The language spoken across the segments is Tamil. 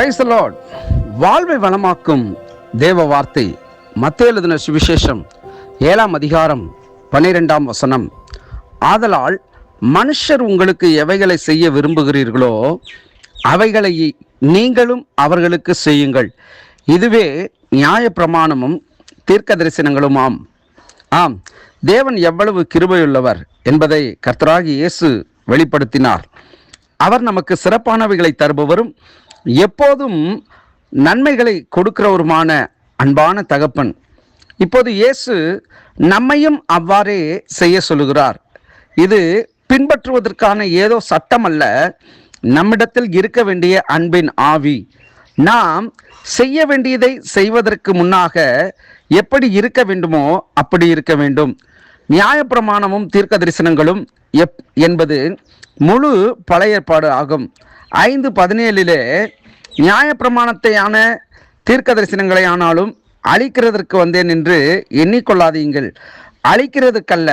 Praise the Lord. வாழ்வை வளமாக்கும் தேவ வார்த்தை மத்தேயு எழுதின சுவிசேஷம் 7ஆம் அதிகாரம் 12ஆம் வசனம். ஆதலால் மனுஷர் உங்களுக்கு எவைகளை செய்ய விரும்புகிறீர்களோ அவைகளை நீங்களும் அவர்களுக்கு செய்யுங்கள். இதுவே நியாயப்பிரமாணமும் தீர்க்க தரிசனங்களுமாம். ஆம், தேவன் எவ்வளவு கிருபையுள்ளவர் என்பதை கர்த்தராகிய இயேசு வெளிப்படுத்தினார். அவர் நமக்கு சிறப்பானவைகளை தருபவரும் எப்போதும் நன்மைகளை கொடுக்கிறவருமான அன்பான தகப்பன். இப்போது இயேசு நம்மையும் அவ்வாறே செய்ய சொல்லுகிறார். இது பின்பற்றுவதற்கான ஏதோ சட்டம் அல்ல, நம்மிடத்தில் இருக்க வேண்டிய அன்பின் ஆவி. நாம் செய்ய வேண்டியதை செய்வதற்கு முன்னாக எப்படி இருக்க வேண்டுமோ அப்படி இருக்க வேண்டும். நியாயப்பிரமாணமும் தீர்க்க தரிசனங்களும் என்பது முழு பழைய ஏற்பாடு ஆகும். 5:17 நியாயப்பிரமாணத்தையான தீர்க்க தரிசனங்களை ஆனாலும் அழிக்கிறதற்கு வந்தேன் என்று எண்ணிக்கொள்ளாதீங்கள், அழிக்கிறதுக்கல்ல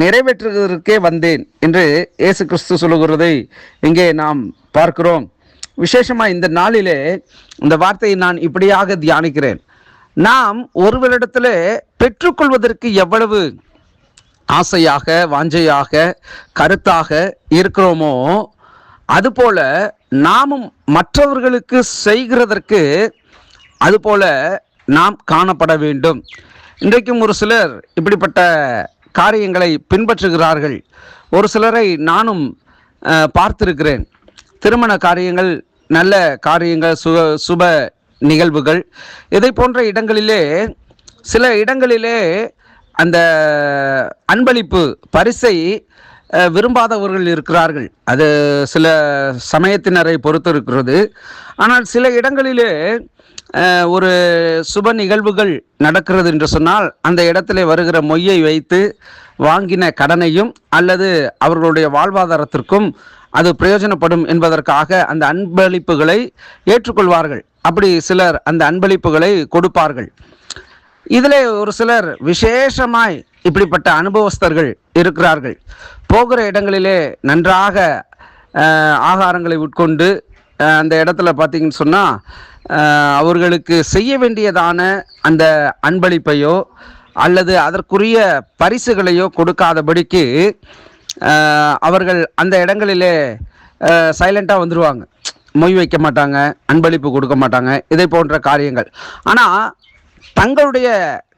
நிறைவேற்றுவதற்கே வந்தேன் என்று இயேசு கிறிஸ்து சொல்லுகிறதை இங்கே நாம் பார்க்கிறோம். விசேஷமாக இந்த நாளிலே இந்த வார்த்தையை நான் இப்படியாக தியானிக்கிறேன். நாம் ஒருவரிடத்தில் பெற்றுக்கொள்வதற்கு எவ்வளவு ஆசையாக, வாஞ்சையாக, கருத்தாக இருக்கிறோமோ அதுபோல நாமும் மற்றவர்களுக்கு செய்கிறதற்கு அதுபோல நாம் காணப்பட வேண்டும். இன்றைக்கும் ஒரு சிலர் இப்படிப்பட்ட காரியங்களை பின்பற்றுகிறார்கள். ஒரு சிலரை நானும் பார்த்திருக்கிறேன். திருமண காரியங்கள், நல்ல காரியங்கள், சுப நிகழ்வுகள், இதை போன்ற இடங்களிலே சில இடங்களிலே அந்த அன்பளிப்பு பரிசை விரும்பாதவர்கள் இருக்கிறார்கள். அது சில சமயத்தினரை பொறுத்து இருக்கிறது. ஆனால் சில இடங்களிலே ஒரு சுப நிகழ்வுகள் நடக்கிறது என்று சொன்னால் அந்த இடத்திலே வருகிற மொய்யை வைத்து வாங்கின கடனையும் அல்லது அவர்களுடைய வாழ்வாதாரத்திற்கும் அது பிரயோஜனப்படும் என்பதற்காக அந்த அன்பளிப்புகளை ஏற்றுக்கொள்வார்கள். அப்படி சிலர் அந்த அன்பளிப்புகளை கொடுப்பார்கள். இதில் ஒரு சிலர் விசேஷமாய் இப்படிப்பட்ட அனுபவஸ்தர்கள் இருக்கிறார்கள். போகிற இடங்களிலே நன்றாக ஆகாரங்களை உட்கொண்டு அந்த இடத்துல பார்த்தீங்கன்னு சொன்னால் அவர்களுக்கு செய்ய வேண்டியதான அந்த அன்பளிப்பையோ அல்லது அதற்குரிய பரிசுகளையோ கொடுக்காதபடிக்கு அவர்கள் அந்த இடங்களிலே சைலண்ட்டாக வந்துடுவாங்க. மொய் வைக்க மாட்டாங்க, அன்பளிப்பு கொடுக்க மாட்டாங்க, இதை போன்ற காரியங்கள். ஆனால் தங்களுடைய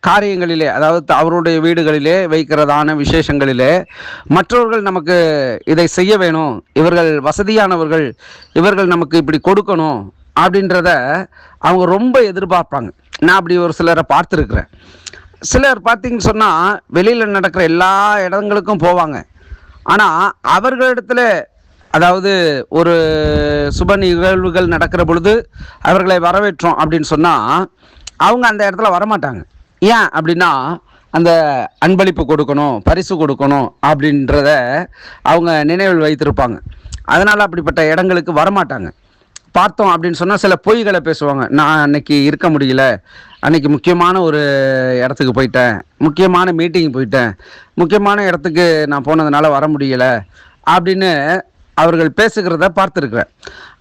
காரியங்களிலே, அதாவது அவருடைய வீடுகளிலே வைக்கிறதான விசேஷங்களிலே மற்றவர்கள் நமக்கு இதை செய்ய வேணும், இவர்கள் வசதியானவர்கள், இவர்கள் நமக்கு இப்படி கொடுக்கணும் அப்படின்றத அவங்க ரொம்ப எதிர்பார்ப்பாங்க. நான் அப்படி ஒரு சிலரை பார்த்துருக்குறேன். சிலர் பார்த்திங்கன்னு சொன்னால் வெளியில் நடக்கிற எல்லா இடங்களுக்கும் போவாங்க. ஆனால் அவர்களிடத்தில், அதாவது ஒரு சுப நிகழ்வுகள் நடக்கிற பொழுது அவர்களை வரவேற்றோம் அப்படின்னு சொன்னால் அவங்க அந்த இடத்துல வரமாட்டாங்க. ஏன் அப்படின்னா அந்த அன்பளிப்பு கொடுக்கணும், பரிசு கொடுக்கணும் அப்படின்றத அவங்க நினைவில் வைத்திருப்பாங்க. அதனால் அப்படிப்பட்ட இடங்களுக்கு வரமாட்டாங்க. பார்த்தோம் அப்படின்னு சொன்னால் சில பொய்களை பேசுவாங்க. நான் அன்னைக்கு இருக்க முடியல, அன்னைக்கு முக்கியமான ஒரு இடத்துக்கு போயிட்டேன், முக்கியமான மீட்டிங் போயிட்டேன், முக்கியமான இடத்துக்கு நான் போனதுனால வர முடியலை அப்படின்னு அவர்கள் பேசுகிறத பார்த்துருக்குறேன்.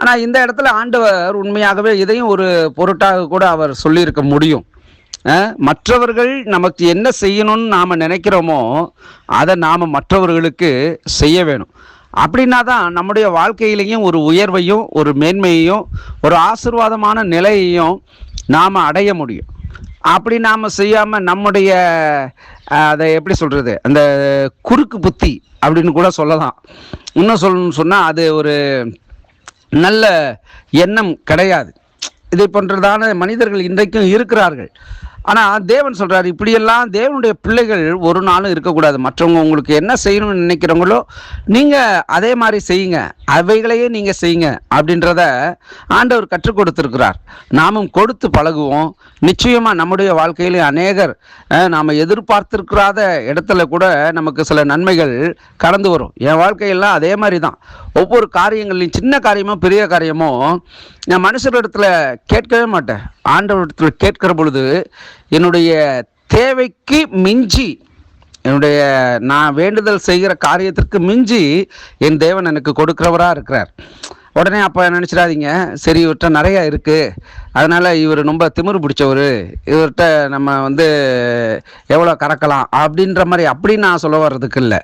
ஆனால் இந்த இடத்துல ஆண்டவர் உண்மையாகவே இதையும் ஒரு பொருட்டாக கூட அவர் சொல்லியிருக்க முடியும். மற்றவர்கள் நமக்கு என்ன செய்யணும்னு நாம் நினைக்கிறோமோ அதை நாம் மற்றவர்களுக்கு செய்ய வேணும். அப்படின்னா தான் நம்முடைய வாழ்க்கையிலையும் ஒரு உயர்வையும் ஒரு மேன்மையையும் ஒரு ஆசீர்வாதமான நிலையையும் நாம் அடைய முடியும். அப்படி நாம் செய்யாமல் நம்முடைய அதை எப்படி சொல்கிறது, அந்த குறுக்கு புத்தி அப்படின்னு கூட சொல்லலாம். இன்னும் சொல்லணும்னு சொன்னால் அது ஒரு நல்ல எண்ணம் கிடையாது. இதை போன்றதான மனிதர்கள் இன்றைக்கும் இருக்கிறார்கள். ஆனால் தேவன் சொல்கிறார், இப்படியெல்லாம் தேவனுடைய பிள்ளைகள் ஒரு நாளும் இருக்கக்கூடாது. மற்றவங்க உங்களுக்கு என்ன செய்யணும்னு நினைக்கிறவங்களோ நீங்கள் அதே மாதிரி செய்யுங்க, அவைகளையே நீங்கள் செய்யுங்க அப்படின்றத ஆண்டவர் கற்றுக் கொடுத்துருக்கிறார். நாமும் கொடுத்து பழகுவோம். நிச்சயமாக நம்முடைய வாழ்க்கையில் அநேகர் நாம் எதிர்பார்த்திருக்கிறாத இடத்துல கூட நமக்கு சில நன்மைகள் கடந்து வரும். என் வாழ்க்கையெல்லாம் அதே மாதிரி தான். ஒவ்வொரு காரியங்களையும், சின்ன காரியமோ பெரிய காரியமோ, நான் மனுஷரிடத்தில் கேட்கவே மாட்டேன். ஆண்டவரிடத்தில் கேட்கிற பொழுது என்னுடைய தேவைக்கு மிஞ்சி, என்னுடைய நான் வேண்டுதல் செய்கிற காரியத்திற்கு மிஞ்சி என் தேவன் எனக்கு கொடுக்கிறவராக இருக்கிறார். உடனே அப்போ நினச்சிடாதீங்க, சரி இவர்கிட்ட நிறைய இருக்குது, அதனால் இவர் ரொம்ப திமிரு பிடிச்சவர், இவர்கிட்ட நம்ம எவ்வளோ கறக்கலாம் அப்படின்ற மாதிரி அப்படி நான் சொல்ல வர்றதுக்கு இல்லை.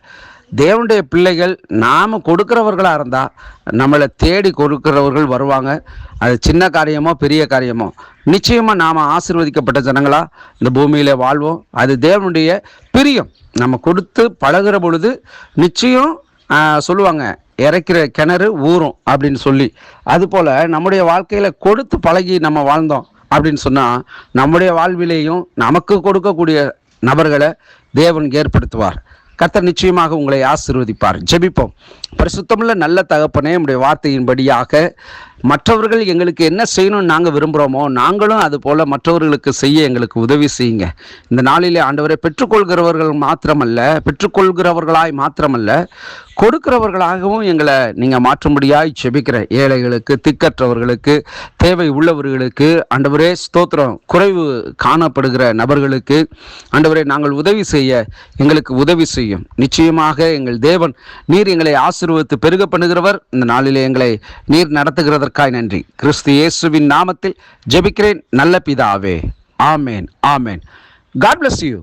தேவனுடைய பிள்ளைகள் நாம் கொடுக்குறவர்களாக இருந்தால் நம்மளை தேடி கொடுக்குறவர்கள் வருவாங்க. அது சின்ன காரியமோ பெரிய காரியமோ நிச்சயமாக நாம் ஆசீர்வதிக்கப்பட்ட ஜனங்களாக இந்த பூமியில் வாழ்வோம். அது தேவனுடைய பிரியம். நம்ம கொடுத்து பழகுற பொழுது நிச்சயம் சொல்லுவாங்க, இறைக்கிற கிணறு ஊறும் அப்படின்னு சொல்லி. அதுபோல் நம்முடைய வாழ்க்கையில் கொடுத்து பழகி நம்ம வாழ்ந்தோம் அப்படின்னு சொன்னால் நம்முடைய வாழ்விலேயும் நமக்கு கொடுக்கக்கூடிய நபர்களை தேவன் ஏற்படுத்துவார். கர்த்தர் நிச்சயமாக உங்களை ஆசீர்வதிப்பார். ஜெபிப்போம். பரிசுத்தமுள்ள நல்ல தகப்பனே, நம்முடைய வார்த்தையின்படியாக மற்றவர்கள் எங்களுக்கு என்ன செய்யணும்னு நாங்கள் விரும்புகிறோமோ நாங்களும் அது போல் மற்றவர்களுக்கு செய்ய எங்களுக்கு உதவி செய்யுங்க. இந்த நாளிலே ஆண்டவரை பெற்றுக்கொள்கிறவர்களாய் மாத்திரமல்ல கொடுக்கிறவர்களாகவும் எங்களை நீங்கள் மாற்றும்படியாய் ஜெபிக்கிற ஏழைகளுக்கு, திக்கற்றவர்களுக்கு, தேவை உள்ளவர்களுக்கு, ஆண்டவரே ஸ்தோத்திரம், குறைவு காணப்படுகிற நபர்களுக்கு ஆண்டவரே நாங்கள் உதவி செய்ய எங்களுக்கு உதவி செய்யும். நிச்சயமாக எங்கள் தேவன் நீர் எங்களை ஆசீர்வதித்து பெருக பண்ணுகிறவர். இந்த நாளிலே எங்களை நீர் நடத்துகிறதற்காய் நன்றி. கிறிஸ்து இயேசுவின் நாமத்தில் ஜெபிக்கிறேன் நல்ல பிதாவே. ஆமேன், ஆமேன். God bless you.